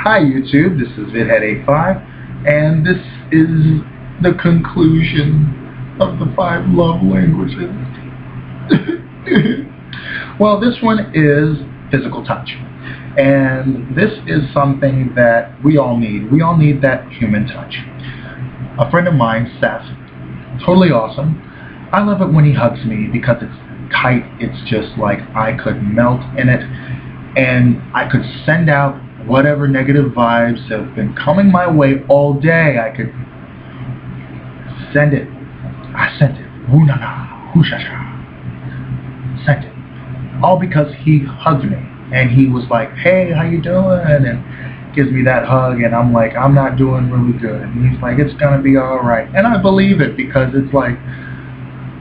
Hi YouTube, this is VidHead85, and this is the conclusion of the 5 love languages. Well, this one is physical touch, and this is something that we all need. We all need that human touch. A friend of mine, Seth, totally awesome. I love it when he hugs me because it's tight. It's just like I could melt in it, and I could send out whatever negative vibes have been coming my way all day. I could send it. I sent it. Woo-na-na, woo-sha-sha. Sent it. All because he hugged me. And he was like, hey, how you doing? And gives me that hug, and I'm like, I'm not doing really good. And he's like, it's going to be all right. And I believe it, because it's like,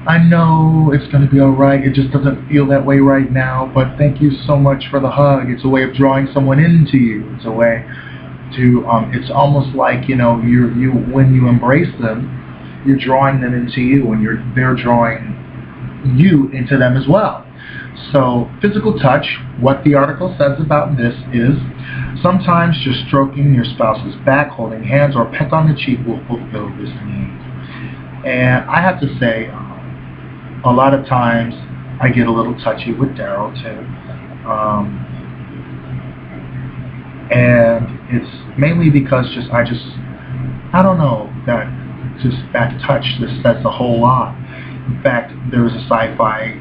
I know it's going to be all right. It just doesn't feel that way right now, but thank you so much for the hug. It's a way of drawing someone into you. It's a way to, it's almost like, you know, when you embrace them, you're drawing them into you, and they're drawing you into them as well. So, physical touch, what the article says about this is, sometimes just stroking your spouse's back, holding hands, or pet on the cheek will fulfill this need. And I have to say, a lot of times I get a little touchy with Daryl too. And it's mainly because I don't know, that touch just says a whole lot. In fact, there was a sci-fi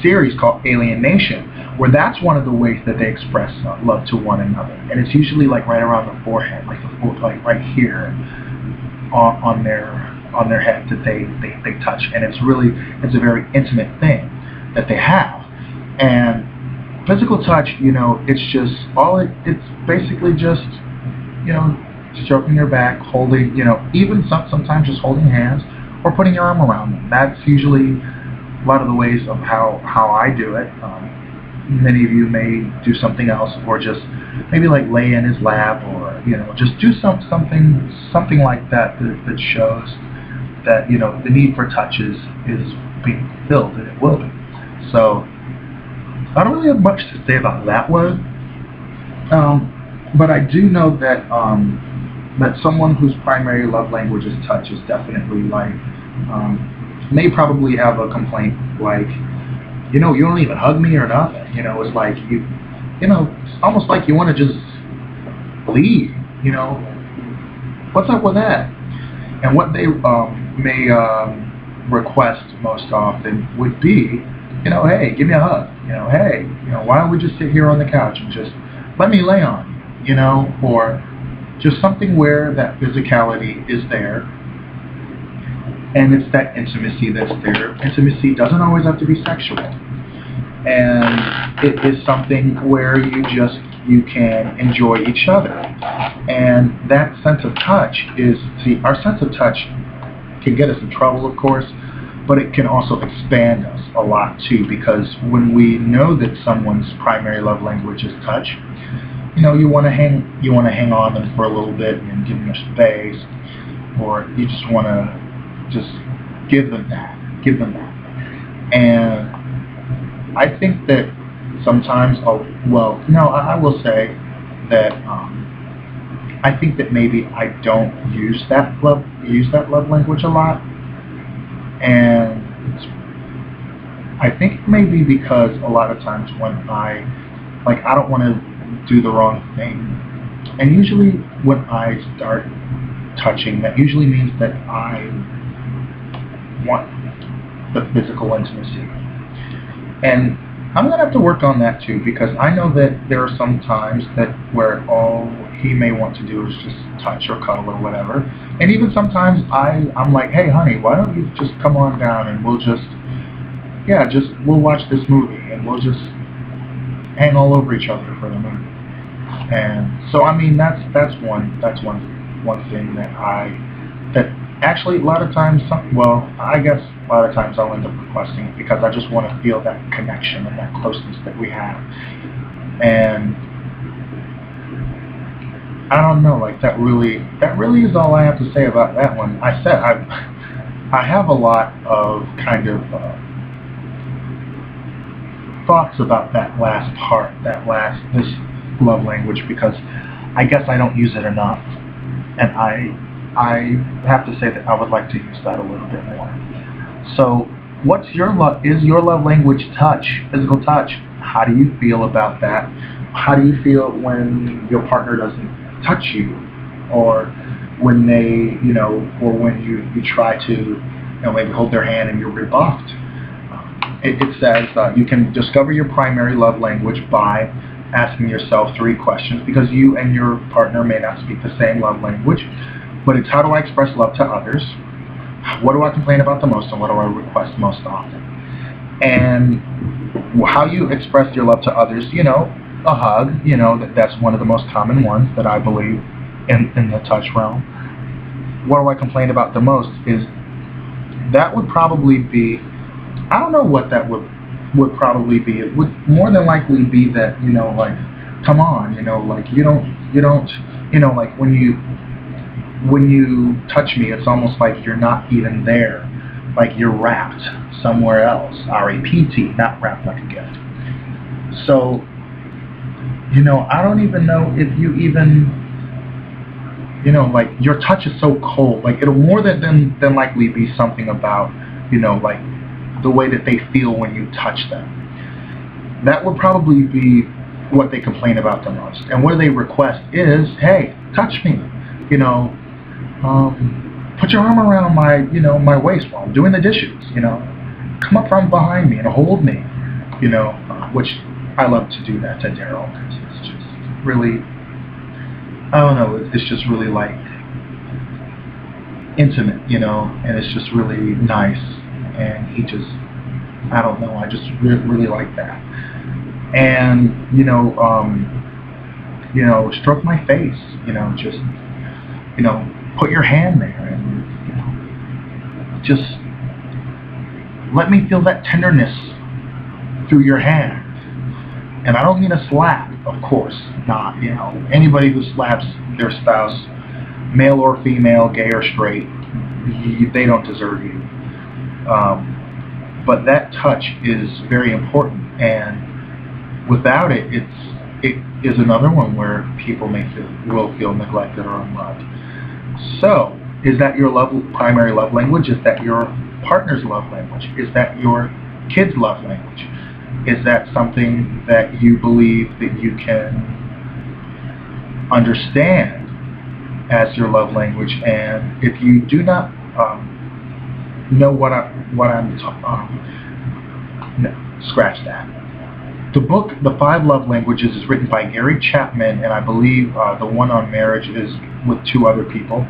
series called Alien Nation, where that's one of the ways that they express love to one another, and it's usually like right around the forehead, like right here on their head that they touch, and it's a very intimate thing that they have. And physical touch, you know, it's basically just, you know, stroking your back, holding, you know, even sometimes just holding hands or putting your arm around them. That's usually a lot of the ways of how I do it. Many of you may do something else, or just maybe like lay in his lap, or, you know, just do something like that shows that, you know, the need for touch is being fulfilled, and it will be. So I don't really have much to say about that one, but I do know that that someone whose primary love language is touch is definitely like may probably have a complaint like, you know, you don't even hug me or nothing. You know, it's like you know, it's almost like you want to just leave. You know, what's up with that? And what they may request most often would be, you know, hey, give me a hug. You know, hey, you know, why don't we just sit here on the couch and just let me lay on you? You know, or just something where that physicality is there, and it's that intimacy that's there. Intimacy doesn't always have to be sexual, and it is something where you can enjoy each other. And that sense of touch our sense of touch can get us in trouble, of course, but it can also expand us a lot too, because when we know that someone's primary love language is touch, you know, you want to hang on them for a little bit and give them their space, or you just want to give them that. And I think that sometimes, I will say that I think that maybe I don't use that love language a lot, and I think maybe because a lot of times when I don't want to do the wrong thing, and usually when I start touching, that usually means that I want the physical intimacy. And I'm going to have to work on that too, because I know that there are some times where all he may want to do is just touch or cuddle or whatever. And even sometimes I'm like, hey honey, why don't you just come on down and we'll we'll watch this movie, and we'll just hang all over each other for the movie. And so, I mean, that's one thing that actually a lot of times, I guess a lot of times I'll end up requesting it, because I just want to feel that connection and that closeness that we have. And I don't know, like that really is all I have to say about that one. I have a lot of kind of thoughts about that last part, this love language because I guess I don't use it enough, and I have to say that I would like to use that a little bit more. So, is your love language touch, physical touch? How do you feel about that? How do you feel when your partner doesn't touch you, or when they, or when you try to, maybe hold their hand and you're rebuffed? It says you can discover your primary love language by asking yourself 3 questions, because you and your partner may not speak the same love language, but it's how do I express love to others, what do I complain about the most, and what do I request most often. And how you express your love to others, a hug, that's one of the most common ones that I believe in the touch realm. What do I complain about the most is, that would probably be, I don't know what that would probably be. It would more than likely be that, like, come on, like, you don't, like, when you touch me, it's almost like you're not even there, like you're wrapped somewhere else. R-A-P-T, not wrapped like a gift. So, I don't even know if you even, like, your touch is so cold. Like, it'll more than likely be something about, like, the way that they feel when you touch them. That would probably be what they complain about the most. And what they request is, hey, touch me. Put your arm around my waist while I'm doing the dishes. Come up from behind me and hold me. Which I love to do that to Daryl, because it's just really, I don't know, it's just really, like, intimate, and it's just really nice. And he just, I don't know, I just really like that. And, stroke my face, just, put your hand there, and, just let me feel that tenderness through your hand. And I don't mean a slap, of course, not, anybody who slaps their spouse, male or female, gay or straight, they don't deserve you. But that touch is very important, and without it, it is another one where people will feel neglected or unloved. So, is that your primary love language? Is that your partner's love language? Is that your kid's love language? Is that something that you believe that you can understand as your love language? And if you do not know what I'm talking, no, scratch that. The book, The 5 Love Languages, is written by Gary Chapman, and I believe the one on marriage is with 2 other people.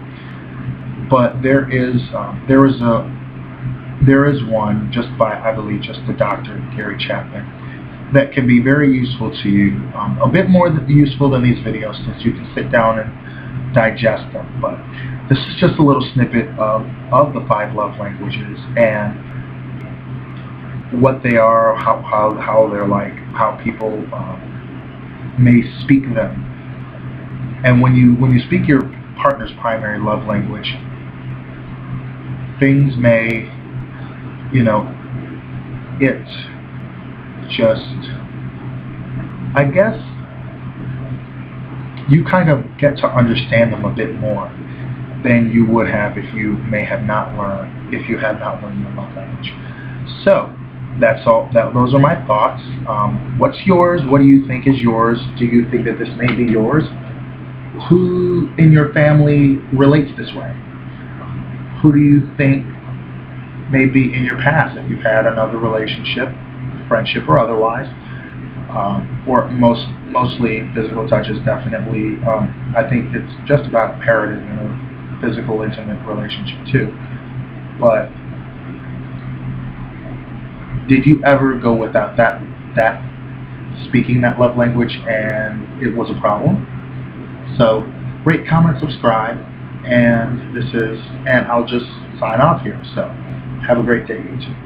But there is one just by, I believe, just the Dr. Gary Chapman, that can be very useful to you, a bit more useful than these videos, since you can sit down and digest them. But this is just a little snippet of the 5 love languages and what they are, how they're like, how people may speak them. And when you speak your partner's primary love language, things may, it just, I guess, you kind of get to understand them a bit more than you would have if you had not learned your love language. So, that's all. Those are my thoughts. What's yours? What do you think is yours? Do you think that this may be yours? Who in your family relates this way? Who do you think may be in your past, if you've had another relationship, friendship or otherwise, or mostly physical touch is definitely, I think it's just about imperative in a physical, intimate relationship too. But did you ever go without that speaking that love language and it was a problem? So rate, comment, subscribe, and I'll just sign off here. So have a great day, YouTube.